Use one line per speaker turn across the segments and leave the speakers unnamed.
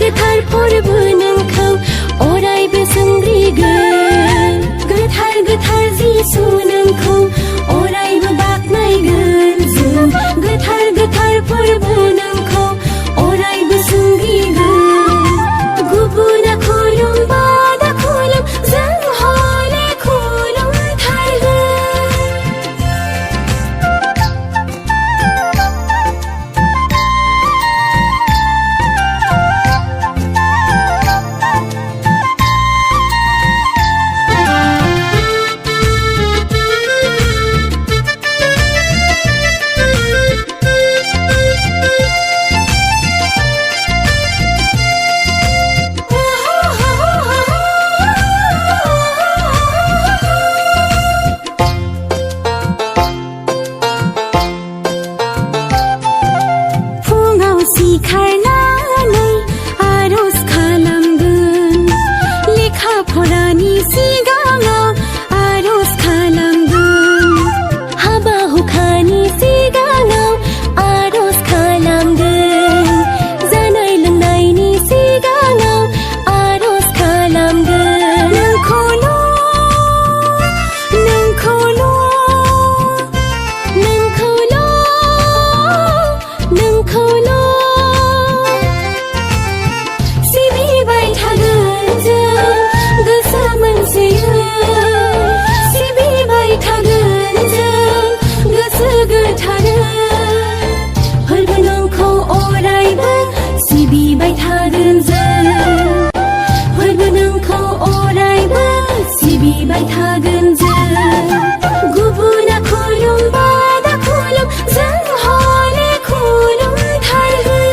गोथार फोरबो नोंखौ अरायबो सोंग्रिगोन गोथार गोथार जिसु नोंखौ अरायबो बाख्नायगोन जों गोथार गोथार फोरबो नोंखौ अरायबो सोंग्रिगोन गुबुना खुलुमबा दा खुलुम जों हले खुलुमथारगोन सिखारनानै आरज खालामगोन लेखा फरानि सिगाङाव आरज खालामगोन हाबा हुखानि सिगाङाव आरज खालामगोन जानाय लोंनायनि सिगाङाव आरज खालामगोन नोंखौल' सिबिबाय थागोन जों फोरबो नोंखौ अरायबो सिबिबाय थागोन जों गुबुना खुलुमबा दा खुलुम जों हले खुलुमथारगोन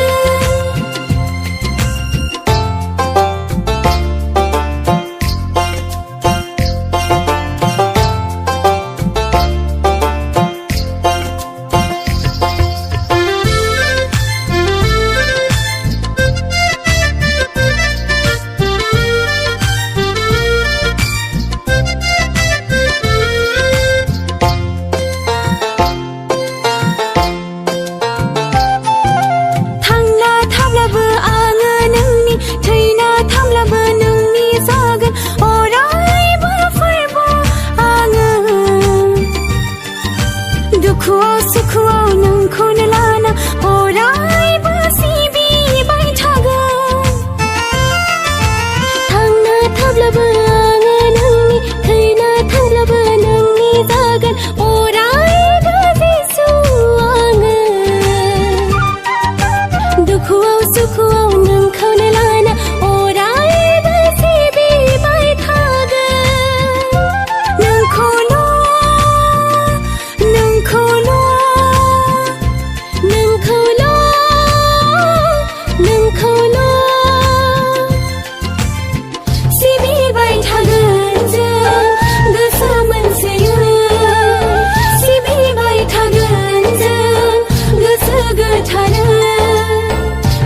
दुखुआव सुखुआव नोंखौनो लाना अरायबो सिबिबाय थागोन थांना थाब्लाबो आङो नोंनि थैना थांब्लाबो नोंनि जागोन अरायबो जिसु आङो दुखुआव सुखुआव नोंखौनो लाना अरायबो सिबिबाय थागोन नोंखौल' सिबिबाय थागोन जों गोसो मोनसेयै सिबिबाय थागोन जों गोसो गोथारै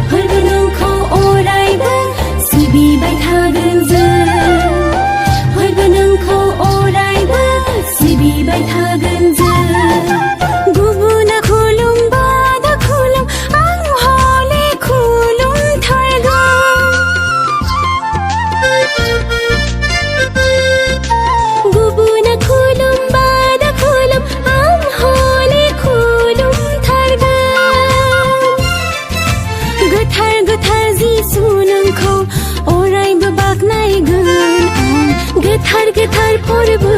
फोरबो नोंखौ अरायबो सिबिबाय थागोन जों फोरबो नोंखौ अरायबो सिबिबाय थागोन जों गुबुना खुलुमबा दा खुलुम आं हले खुलुमथारगोन गुबुना खुलुमबा दा खुलुम आं हले खुलुमथारगोन गोथार गोथार जिसु नोंखौ अरायबो बाख्नायगोन आं गोथार गोथार फोरबो